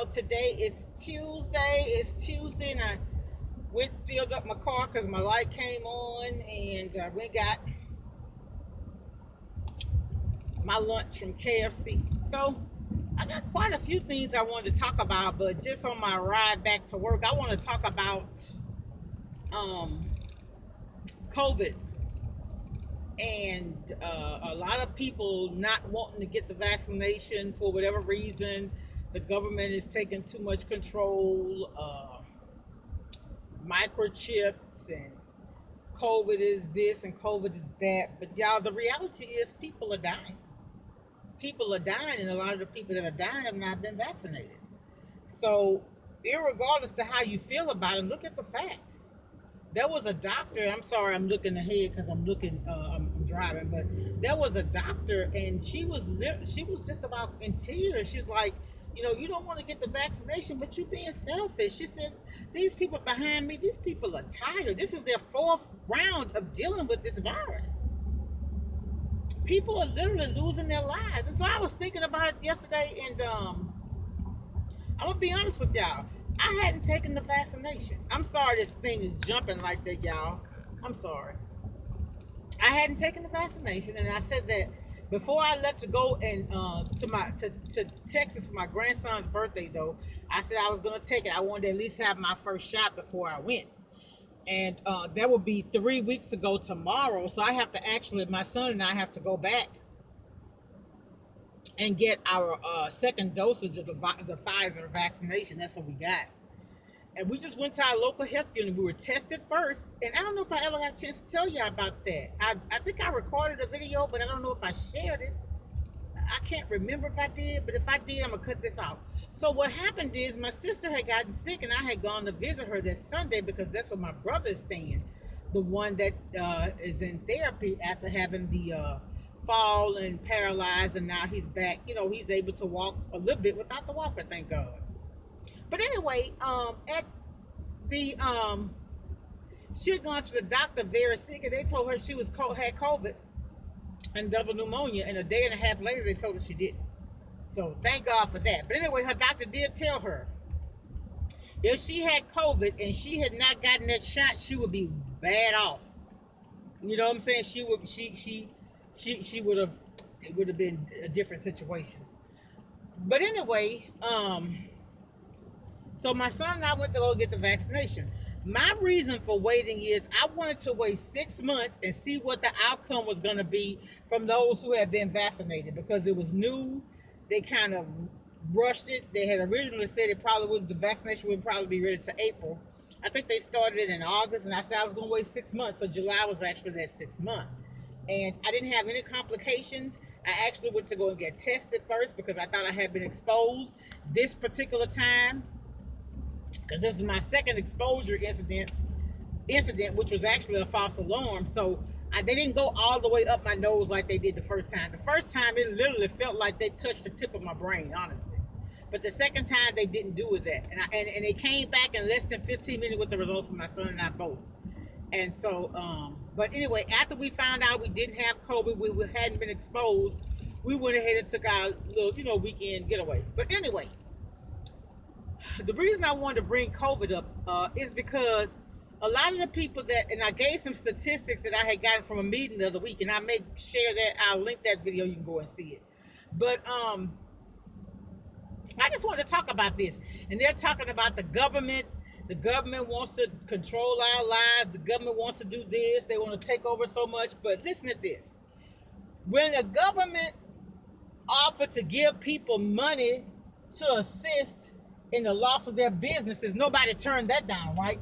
y'all. Today is Tuesday. It's Tuesday, and I went filled up my car because my light came on, and we got my lunch from KFC. So I got quite a few things I wanted to talk about, but just on my ride back to work, I want to talk about um, COVID and a lot of people not wanting to get the vaccination for whatever reason. The government is taking too much control. Microchips and COVID is this and COVID is that. But y'all, the reality is people are dying. People are dying, and a lot of the people that are dying have not been vaccinated. So, irregardless to how you feel about it, look at the facts. There was a doctor. I'm sorry, I'm looking ahead because I'm looking. I'm driving, but there was a doctor, and she was just about in tears. She's like, you don't want to get the vaccination, but you're being selfish. She said, these people behind me, these people are tired. This is their fourth round of dealing with this virus. People are literally losing their lives, and so I was thinking about it yesterday, and I'm gonna be honest with y'all. I hadn't taken the vaccination. I'm sorry this thing is jumping like that, y'all. I'm sorry. I hadn't taken the vaccination, and I said that before I left to go and to Texas for my grandson's birthday. Though I said I was gonna take it. I wanted to at least have my first shot before I went, and that will be 3 weeks ago tomorrow. So I have to actually, my son and I have to go back and get our second dosage of the Pfizer vaccination. That's what we got. And we just went to our local health unit. We were tested first. And I don't know if I ever got a chance to tell you about that. I think I recorded a video, but I don't know if I shared it. I can't remember if I did, but if I did, I'm going to cut this out. So what happened is my sister had gotten sick, and I had gone to visit her this Sunday because that's where my brother is staying. The one that is in therapy after having the fall and paralyzed, and now he's back. He's able to walk a little bit without the walker, thank God. But anyway, at the she had gone to the doctor very sick, and they told her she had COVID and double pneumonia, and a day and a half later they told her she didn't. So thank God for that. But anyway, her doctor did tell her if she had COVID and she had not gotten that shot, she would be bad off. You know what I'm saying? She would have, it would have been a different situation. But anyway, so my son and I went to go get the vaccination. My reason for waiting is I wanted to wait 6 months and see what the outcome was going to be from those who had been vaccinated because it was new. They kind of rushed it. They had originally said the vaccination would probably be ready to April. I think they started it in August, and I said I was going to wait 6 months. So July was actually that 6 month. And I didn't have any complications. I actually went to go and get tested first because I thought I had been exposed this particular time, because this is my second exposure incident, which was actually a false alarm. So they didn't go all the way up my nose like they did the first time. The first time, it literally felt like they touched the tip of my brain, honestly. But the second time, they didn't do it that. And they came back in less than 15 minutes with the results for my son and I both. And so, but anyway, after we found out we didn't have COVID, we hadn't been exposed, we went ahead and took our little, weekend getaway. But anyway, the reason I wanted to bring COVID up is because a lot of the people and I gave some statistics that I had gotten from a meeting the other week, and I may share that. I'll link that video. You can go and see it. But I just want to talk about this, and they're talking about the government. The government wants to control our lives. The government wants to do this. They want to take over so much. But listen to this: when the government offered to give people money to assist in the loss of their businesses, nobody turned that down, right?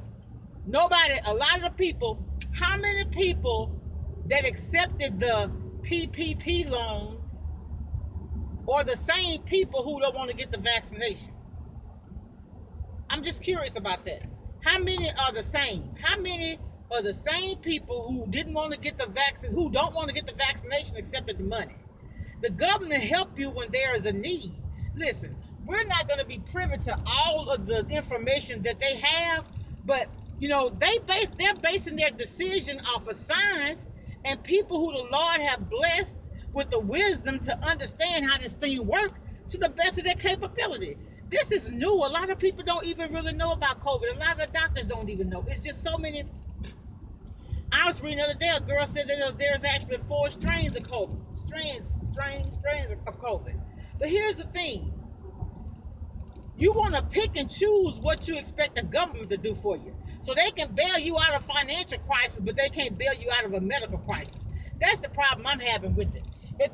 Nobody. A lot of the people. How many people that accepted the PPP loans are the same people who don't want to get the vaccination? I'm just curious about that. How many are the same? How many are the same people who didn't want to get the vaccine, who don't want to get the vaccination, accepted the money? The government help you when there is a need. Listen, we're not going to be privy to all of the information that they have, but they're basing their decision off of science and people who the Lord have blessed with the wisdom to understand how this thing works to the best of their capability. this is new. A lot of people don't even really know about COVID. A lot of the doctors don't even know. It's just so many. I was reading the other day, a girl said that there's actually 4 strains of COVID. Strains of COVID. But here's the thing. You want to pick and choose what you expect the government to do for you. So they can bail you out of financial crisis, but they can't bail you out of a medical crisis. That's the problem I'm having with it. If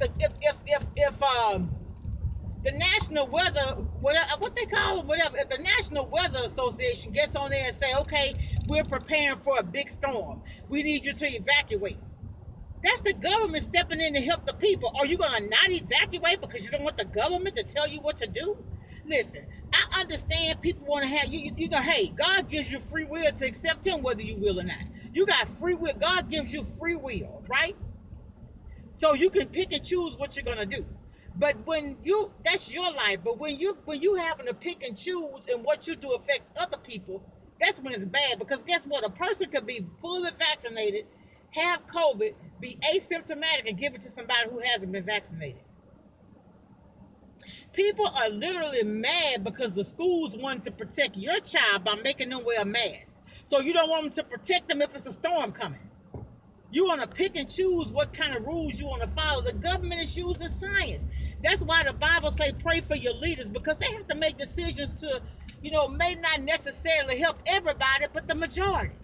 the National Weather, what they call them, whatever, if the National Weather Association gets on there and say, okay, we're preparing for a big storm, we need you to evacuate. That's the government stepping in to help the people. Are you going to not evacuate because you don't want the government to tell you what to do? Listen, I understand people want to have you go, hey, God gives you free will to accept him whether you will or not. You got free will. God gives you free will, right? So you can pick and choose what you're gonna do. But when you that's your life. But when you having to pick and choose and what you do affects other people, that's when it's bad. Because guess what? A person could be fully vaccinated, have COVID, be asymptomatic, and give it to somebody who hasn't been vaccinated. People are literally mad because the schools want to protect your child by making them wear a mask. So you don't want them to protect them if it's a storm coming. You want to pick and choose what kind of rules you want to follow. The government is using science. That's why the Bible say pray for your leaders, because they have to make decisions to, may not necessarily help everybody, but the majority.